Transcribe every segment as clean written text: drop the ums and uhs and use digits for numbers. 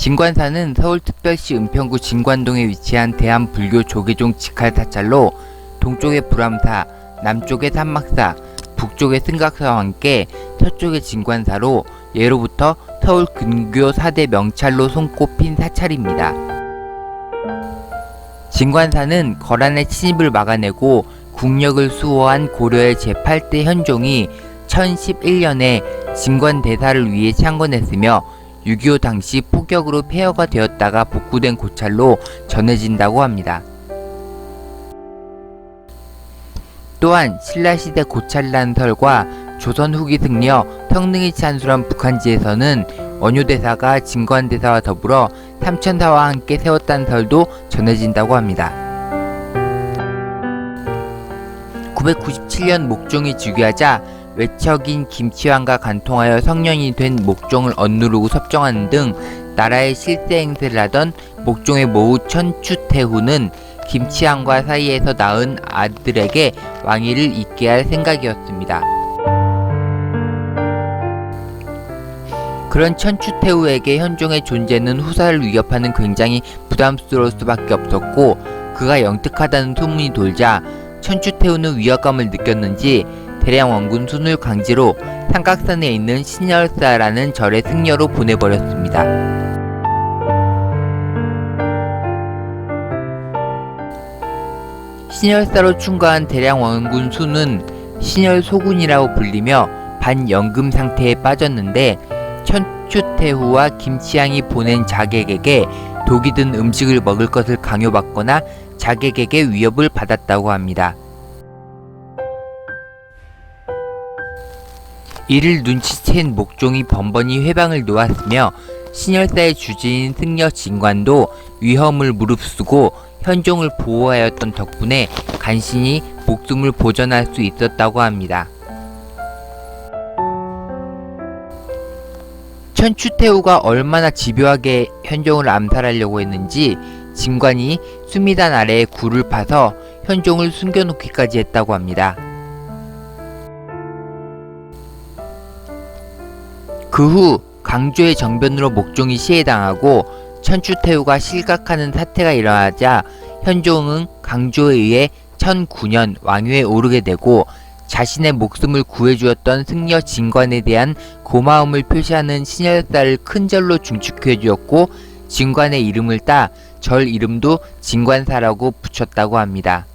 진관사는 서울특별시 은평구 진관동에 위치한 대한불교 조계종 직할사찰로 동쪽에 불암사, 남쪽에 산막사, 북쪽에 승각사와 함께 서쪽에 진관사로 예로부터 서울 근교 4대 명찰로 손꼽힌 사찰입니다. 진관사는 거란의 침입을 막아내고 국력을 수호한 고려의 제8대 현종이 1011년에 진관대사를 위해 창건했으며 6.25 당시 폭격으로 폐허가 되었다가 복구된 고찰로 전해진다고 합니다. 또한 신라시대 고찰이라는 설과 조선 후기 승려 성능이 찬술한 북한지에서는 원효대사가 진관대사와 더불어 삼천사와 함께 세웠다는 설도 전해진다고 합니다. 997년 목종이 즉위하자 외척인 김치환과 간통하여 성년이 된 목종을 얻누르고 섭정하는 등 나라의 실세 행세를 하던 목종의 모후 천추태후는 김치환과 사이에서 낳은 아들에게 왕위를 잇게 할 생각이었습니다. 그런 천추태후에게 현종의 존재는 후사를 위협하는 굉장히 부담스러울 수밖에 없었고, 그가 영특하다는 소문이 돌자 천추태후는 위협감을 느꼈는지 대량 원군 순을 강제로 삼각산에 있는 신열사라는 절의 승려로 보내버렸습니다. 신열사로 충거한 대량 원군 수는 신열소군이라고 불리며 반연금 상태에 빠졌는데, 천추태후와 김치향이 보낸 자객에게 독이 든 음식을 먹을 것을 강요받거나 자객에게 위협을 받았다고 합니다. 이를 눈치챈 목종이 번번이 회방을 놓았으며 신열사의 주지인 승려 진관도 위험을 무릅쓰고 현종을 보호하였던 덕분에 간신히 목숨을 보전할 수 있었다고 합니다. 천추태후가 얼마나 집요하게 현종을 암살하려고 했는지 진관이 수미단 아래에 굴을 파서 현종을 숨겨놓기까지 했다고 합니다. 그 후 강조의 정변으로 목종이 시해당하고 천추태후가 실각하는 사태가 일어나자 현종은 강조에 의해 1009년 왕위에 오르게 되고, 자신의 목숨을 구해주었던 승려 진관에 대한 고마움을 표시하는 신열사를 큰 절로 중축해 주었고, 진관의 이름을 따 절 이름도 진관사라고 붙였다고 합니다.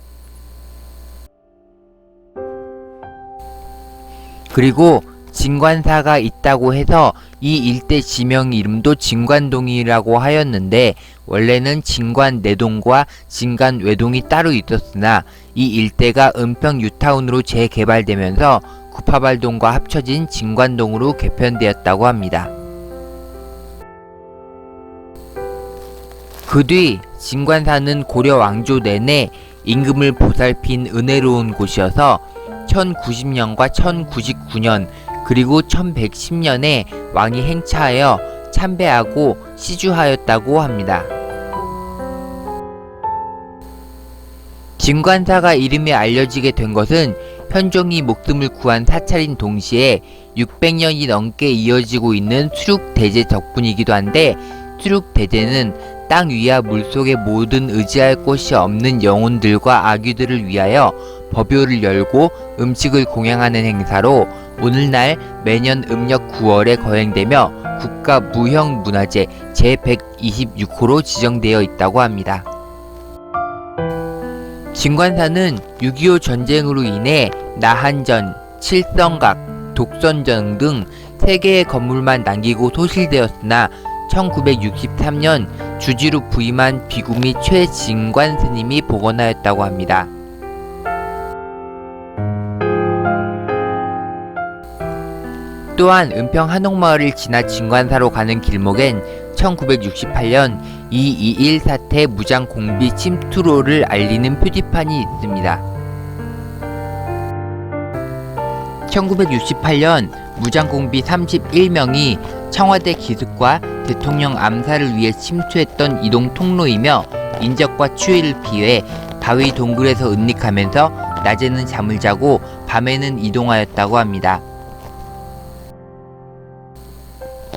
그리고 진관사가 있다고 해서 이 일대 지명 이름도 진관동이라고 하였는데, 원래는 진관내동과 진관외동이 따로 있었으나 이 일대가 은평 뉴타운으로 재개발되면서 구파발동과 합쳐진 진관동으로 개편되었다고 합니다. 그 뒤 진관사는 고려 왕조 내내 임금을 보살핀 은혜로운 곳이어서 1090년과 1099년 그리고 1110년에 왕이 행차하여 참배하고 시주하였다고 합니다. 진관사가 이름이 알려지게 된 것은 현종이 목숨을 구한 사찰인 동시에 600년이 넘게 이어지고 있는 수륙대제 덕분이기도 한데, 수륙대제는 땅 위와 물속의 모든 의지할 곳이 없는 영혼들과 아귀들을 위하여 법요를 열고 음식을 공양하는 행사로 오늘날 매년 음력 9월에 거행되며 국가무형문화재 제126호로 지정되어 있다고 합니다. 진관사는 6.25 전쟁으로 인해 나한전, 칠성각, 독선전 등 3개의 건물만 남기고 소실되었으나 1963년 주지로 부임한 비구미 최진관 스님이 복원하였다고 합니다. 또한 은평 한옥마을을 지나 진관사로 가는 길목엔 1968년 2.21 사태 무장공비 침투로를 알리는 표지판이 있습니다. 1968년 무장공비 31명이 청와대 기습과 대통령 암살을 위해 침투했던 이동 통로이며, 인적과 추위를 피해 바위 동굴에서 은닉하면서 낮에는 잠을 자고 밤에는 이동하였다고 합니다.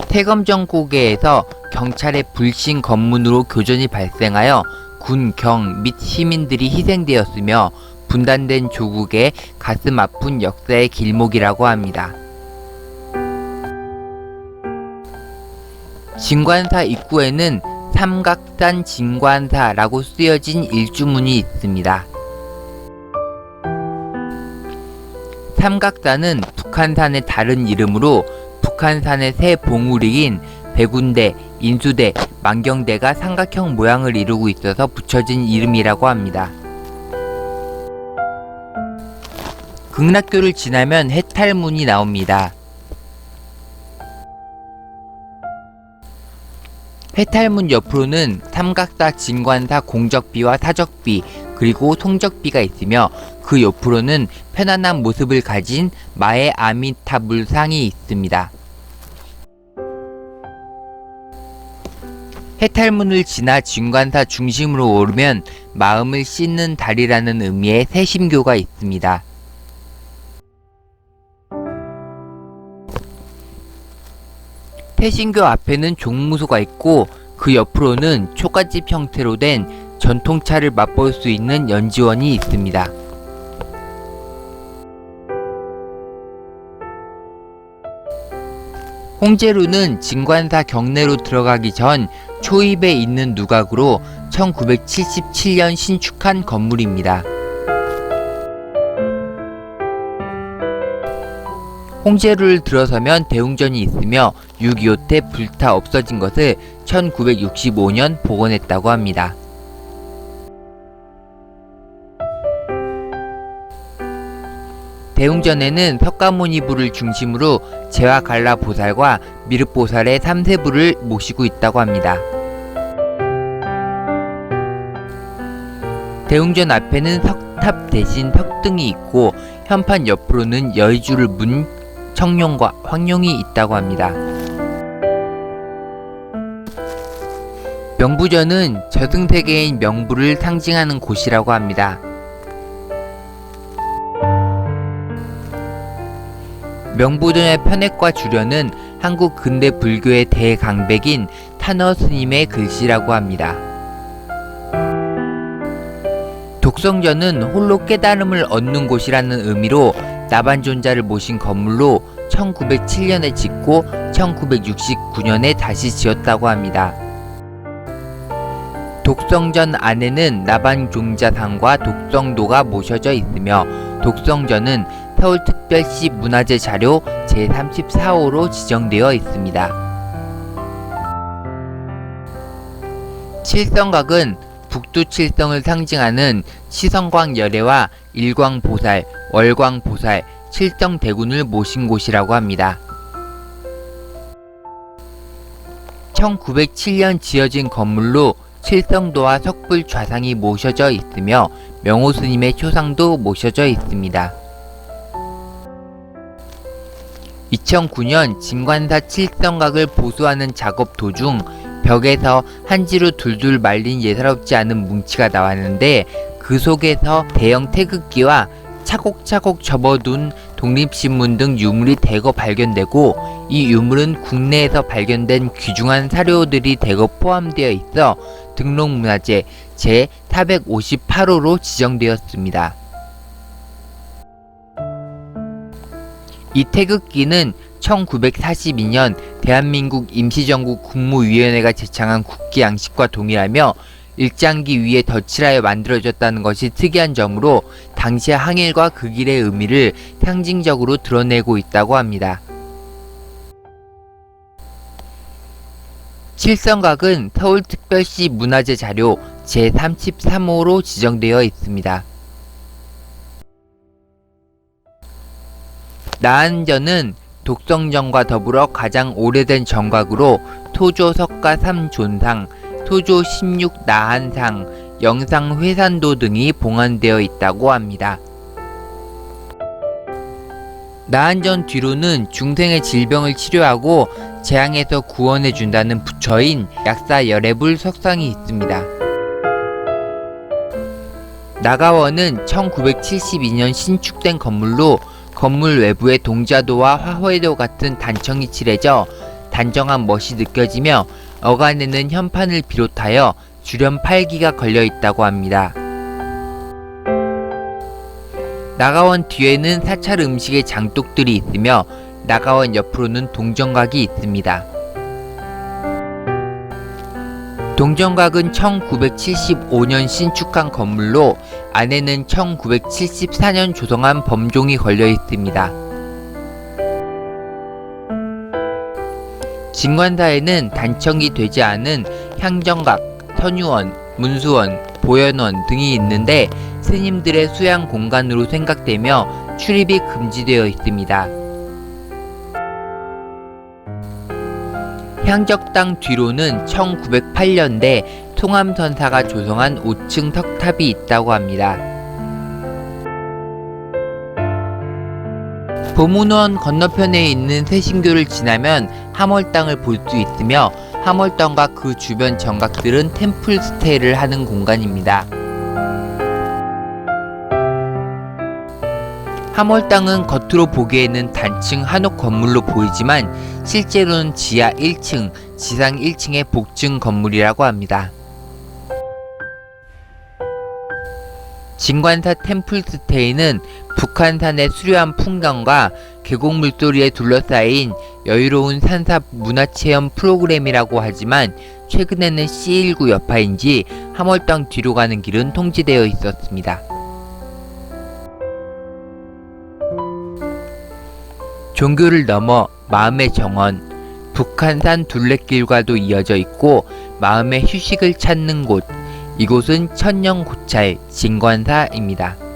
태검정 고개에서 경찰의 불신 검문으로 교전이 발생하여 군, 경 및 시민들이 희생되었으며 분단된 조국의 가슴 아픈 역사의 길목이라고 합니다. 진관사 입구에는 삼각산 진관사라고 쓰여진 일주문이 있습니다. 삼각산은 북한산의 다른 이름으로 북한산의 세 봉우리인 백운대, 인수대, 만경대가 삼각형 모양을 이루고 있어서 붙여진 이름이라고 합니다. 극락교를 지나면 해탈문이 나옵니다. 해탈문 옆으로는 삼각사 진관사 공적비와 사적비 그리고 송적비가 있으며 그 옆으로는 편안한 모습을 가진 마의 아미타불상이 있습니다. 해탈문을 지나 진관사 중심으로 오르면 마음을 씻는 달이라는 의미의 새심교가 있습니다. 새심교 앞에는 종무소가 있고 그 옆으로는 초가집 형태로 된 전통차를 맛볼 수 있는 연지원이 있습니다. 홍제루는 진관사 경내로 들어가기 전 초입에 있는 누각으로 1977년 신축한 건물입니다. 홍제루를 들어서면 대웅전이 있으며 6.25 때 불타 없어진 것을 1965년 복원했다고 합니다. 대웅전에는 석가모니부를 중심으로 제와갈라 보살과 미륵보살의 3세부를 모시고 있다고 합니다. 대웅전 앞에는 석탑 대신 석등이 있고 현판 옆으로는 여의주를 문 청룡과 황룡이 있다고 합니다. 명부전은 저승세계인 명부를 상징하는 곳이라고 합니다. 명부전의 편액과 주련은 한국 근대 불교의 대강백인 탄어 스님의 글씨라고 합니다. 독성전은 홀로 깨달음을 얻는 곳이라는 의미로 나반존자를 모신 건물로 1907년에 짓고 1969년에 다시 지었다고 합니다. 독성전 안에는 나반존자상과 독성도가 모셔져 있으며 독성전은 서울특별시 문화재 자료 제34호로 지정되어 있습니다. 칠성각은 북두칠성을 상징하는 시성광 열애와 일광보살, 월광보살, 칠성대군을 모신 곳이라고 합니다. 1907년 지어진 건물로 칠성도와 석불 좌상이 모셔져 있으며 명호스님의 초상도 모셔져 있습니다. 2009년 진관사 칠성각을 보수하는 작업 도중 벽에서 한지로 둘둘 말린 예사롭지 않은 뭉치가 나왔는데 그 속에서 대형 태극기와 차곡차곡 접어둔 독립신문 등 유물이 대거 발견되고 이 유물은 국내에서 발견된 귀중한 사료들이 대거 포함되어 있어 등록문화재 제458호로 지정되었습니다. 이 태극기는 1942년 대한민국 임시정부 국무위원회가 제창한 국기 양식과 동일하며 일장기 위에 덧칠하여 만들어졌다는 것이 특이한 점으로 당시의 항일과 그 길의 의미를 상징적으로 드러내고 있다고 합니다. 칠성각은 서울특별시 문화재 자료 제33호로 지정되어 있습니다. 나한전은 독성전과 더불어 가장 오래된 정각으로 토조 석가 3존상, 토조 16 나한상, 영상 회산도 등이 봉헌되어 있다고 합니다. 나한전 뒤로는 중생의 질병을 치료하고 재앙에서 구원해준다는 부처인 약사 열애불 석상이 있습니다. 나가원은 1972년 신축된 건물로 건물 외부에 동자도와 화훼도 같은 단청이 칠해져 단정한 멋이 느껴지며 어간에는 현판을 비롯하여 주련 8기가 걸려 있다고 합니다. 나가원 뒤에는 사찰 음식의 장독들이 있으며 나가원 옆으로는 동정각이 있습니다. 동정각은 1975년 신축한 건물로 안에는 1974년 조성한 범종이 걸려 있습니다. 진관사에는 단청이 되지 않은 향정각, 선유원, 문수원, 보현원 등이 있는데 스님들의 수양 공간으로 생각되며 출입이 금지되어 있습니다. 향적당 뒤로는 1908년대 통암선사가 조성한 5층 석탑이 있다고 합니다. 보문원 건너편에 있는 세신교를 지나면 함월당을 볼 수 있으며 함월당과 그 주변 정각들은 템플 스테이를 하는 공간입니다. 함월당은 겉으로 보기에는 단층 한옥 건물로 보이지만 실제로는 지하 1층, 지상 1층의 복층 건물이라고 합니다. 진관사 템플스테이는 북한산의 수려한 풍경과 계곡 물소리에 둘러싸인 여유로운 산사 문화체험 프로그램이라고 하지만 최근에는 C19 여파인지 함월당 뒤로 가는 길은 통제되어 있었습니다. 종교를 넘어 마음의 정원, 북한산 둘레길과도 이어져 있고 마음의 휴식을 찾는 곳, 이곳은 천년고찰 진관사입니다.